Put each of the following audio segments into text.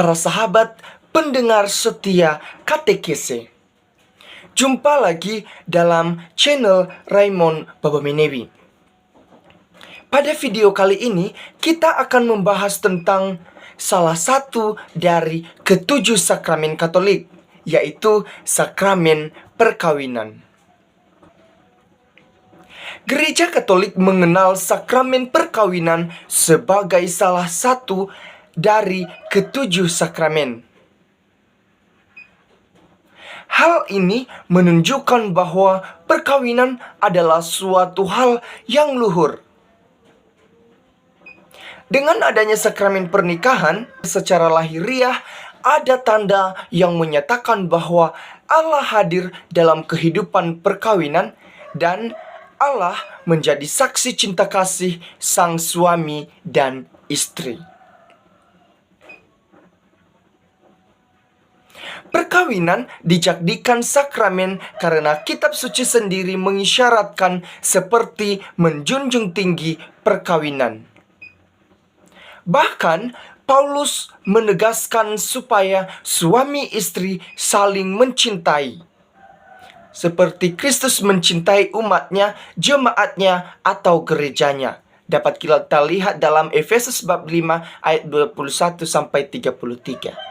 para sahabat pendengar setia KTKC. Jumpa lagi dalam channel Raymond Babamenewi. Pada video kali ini, kita akan membahas tentang salah satu dari ketujuh sakramen Katolik, yaitu sakramen perkawinan. Gereja Katolik mengenal sakramen perkawinan sebagai salah satu dari ketujuh sakramen. Hal ini menunjukkan bahwa perkawinan adalah suatu hal yang luhur. Dengan adanya sakramen pernikahan, secara lahiriah ada tanda yang menyatakan bahwa Allah hadir dalam kehidupan perkawinan dan Allah menjadi saksi cinta kasih sang suami dan istri. Perkawinan dijadikan sakramen karena kitab suci sendiri mengisyaratkan seperti menjunjung tinggi perkawinan. Bahkan Paulus menegaskan supaya suami istri saling mencintai, seperti Kristus mencintai umatnya, jemaatnya, atau gerejanya. Dapat kita lihat dalam Efesus bab 5 ayat 21-33.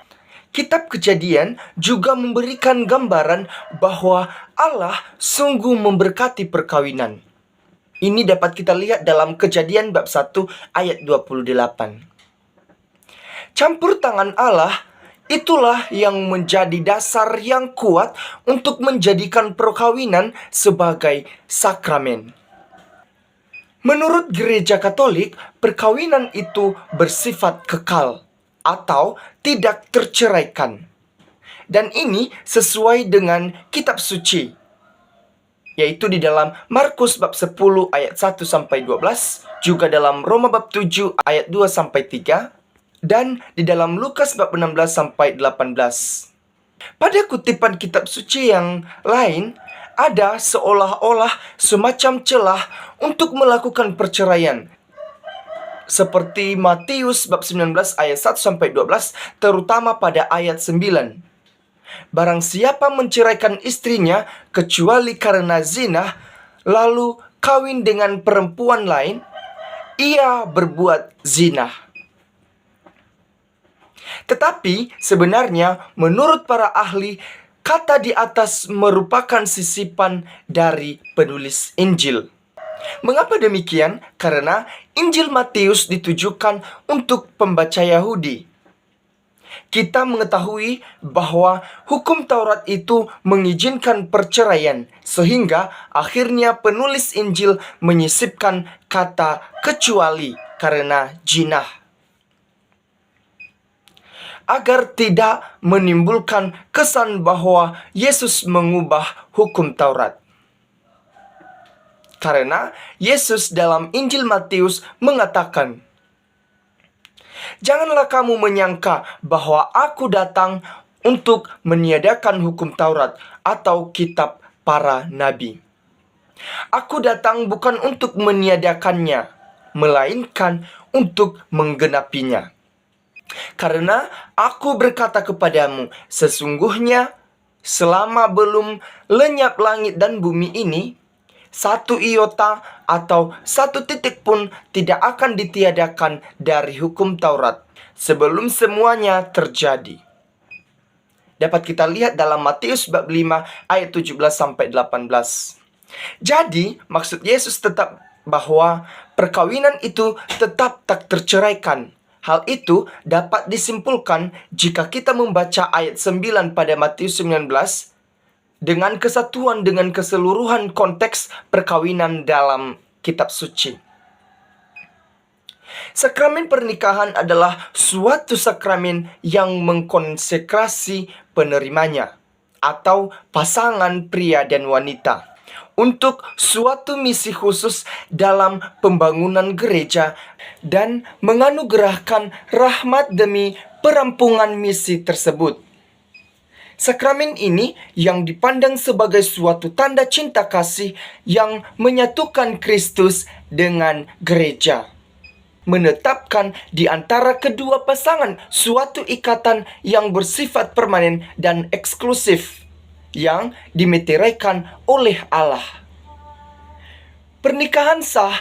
Kitab Kejadian juga memberikan gambaran bahwa Allah sungguh memberkati perkawinan. Ini dapat kita lihat dalam Kejadian bab 1 ayat 28. Campur tangan Allah itulah yang menjadi dasar yang kuat untuk menjadikan perkawinan sebagai sakramen. Menurut Gereja Katolik, perkawinan itu bersifat kekal atau tidak terceraikan. Dan ini sesuai dengan kitab suci, yaitu di dalam Markus bab 10 ayat 1-12, juga dalam Roma bab 7 ayat 2-3, dan di dalam Lukas bab 16-18. Pada kutipan kitab suci yang lain, ada seolah-olah semacam celah untuk melakukan perceraian. Seperti Matius bab 19 ayat 1-12, terutama pada ayat 9. Barang siapa menceraikan istrinya kecuali karena zina, lalu kawin dengan perempuan lain, ia berbuat zina. Tetapi sebenarnya menurut para ahli, kata di atas merupakan sisipan dari penulis Injil. Mengapa demikian? Karena Injil Matius ditujukan untuk pembaca Yahudi. Kita mengetahui bahwa hukum Taurat itu mengizinkan perceraian, sehingga akhirnya penulis Injil menyisipkan kata kecuali karena jinah, agar tidak menimbulkan kesan bahwa Yesus mengubah hukum Taurat. Karena Yesus dalam Injil Matius mengatakan, "Janganlah kamu menyangka bahwa aku datang untuk meniadakan hukum Taurat atau kitab para nabi. Aku datang bukan untuk meniadakannya, melainkan untuk menggenapinya. Karena aku berkata kepadamu, sesungguhnya selama belum lenyap langit dan bumi ini, satu iota atau satu titik pun tidak akan ditiadakan dari hukum Taurat sebelum semuanya terjadi." Dapat kita lihat dalam Matius bab 5 ayat 17-18. Jadi, maksud Yesus tetap bahwa perkawinan itu tetap tak terceraikan. Hal itu dapat disimpulkan jika kita membaca ayat 9 pada Matius 19 dengan kesatuan dengan keseluruhan konteks perkawinan dalam kitab suci. Sakramen pernikahan adalah suatu sakramen yang mengkonsekrasi penerimanya atau pasangan pria dan wanita untuk suatu misi khusus dalam pembangunan gereja dan menganugerahkan rahmat demi perampungan misi tersebut. Sakramen ini yang dipandang sebagai suatu tanda cinta kasih yang menyatukan Kristus dengan gereja. menetapkan di antara kedua pasangan suatu ikatan yang bersifat permanen dan eksklusif yang dimeteraikan oleh Allah. Pernikahan sah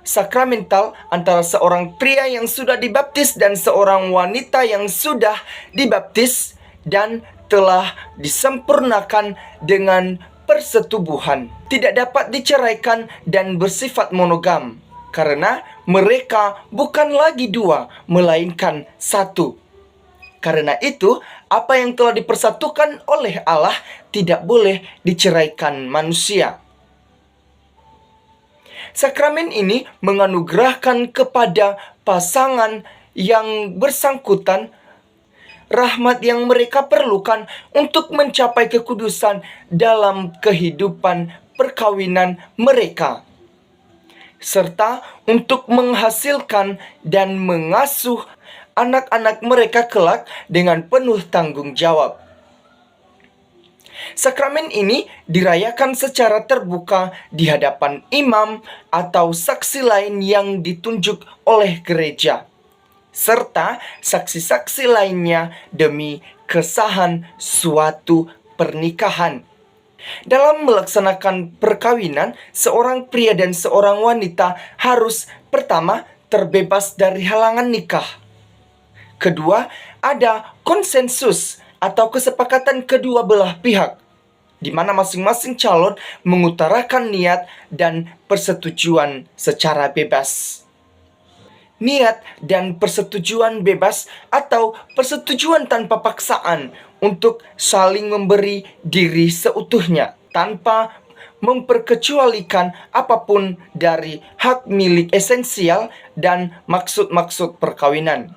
sakramental antara seorang pria yang sudah dibaptis dan seorang wanita yang sudah dibaptis dan telah disempurnakan dengan persetubuhan tidak dapat diceraikan dan bersifat monogam karena mereka bukan lagi dua melainkan satu. Karena itu, apa yang telah dipersatukan oleh Allah tidak boleh diceraikan manusia. Sakramen ini menganugerahkan kepada pasangan yang bersangkutan rahmat yang mereka perlukan untuk mencapai kekudusan dalam kehidupan perkawinan mereka, serta untuk menghasilkan dan mengasuh anak-anak mereka kelak dengan penuh tanggung jawab. Sakramen ini dirayakan secara terbuka di hadapan imam atau saksi lain yang ditunjuk oleh gereja, serta saksi-saksi lainnya demi kesahan suatu pernikahan. Dalam melaksanakan perkawinan, seorang pria dan seorang wanita harus pertama terbebas dari halangan nikah. Kedua, ada konsensus atau kesepakatan kedua belah pihak, di mana masing-masing calon mengutarakan niat dan persetujuan secara bebas. Niat dan persetujuan bebas atau persetujuan tanpa paksaan untuk saling memberi diri seutuhnya tanpa memperkecualikan apapun dari hak milik esensial dan maksud-maksud perkawinan.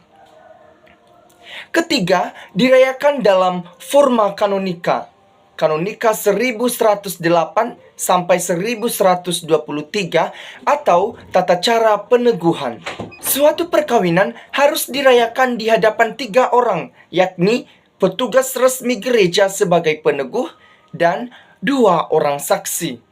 Ketiga, dirayakan dalam forma kanonika. Kanonika 1108 sampai 1123 atau tata cara peneguhan. Suatu perkawinan harus dirayakan di hadapan 3 orang, yakni petugas resmi gereja sebagai peneguh dan 2 orang saksi.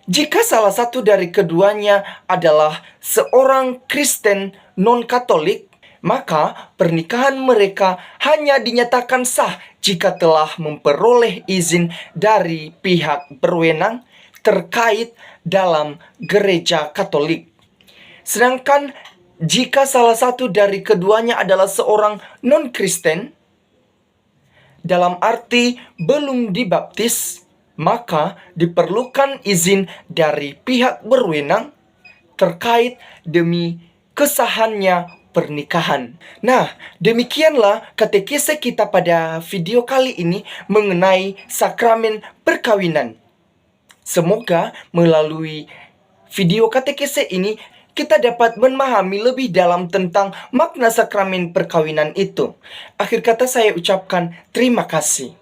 Jika salah satu dari keduanya adalah seorang Kristen non-Katolik, maka pernikahan mereka hanya dinyatakan sah jika telah memperoleh izin dari pihak berwenang terkait dalam gereja Katolik. Sedangkan jika salah satu dari keduanya adalah seorang non-Kristen, dalam arti belum dibaptis, maka diperlukan izin dari pihak berwenang terkait demi kesahannya pernikahan. Nah, demikianlah katekese kita pada video kali ini mengenai sakramen perkawinan. Semoga melalui video katekese ini kita dapat memahami lebih dalam tentang makna sakramen perkawinan itu. Akhir kata saya ucapkan terima kasih.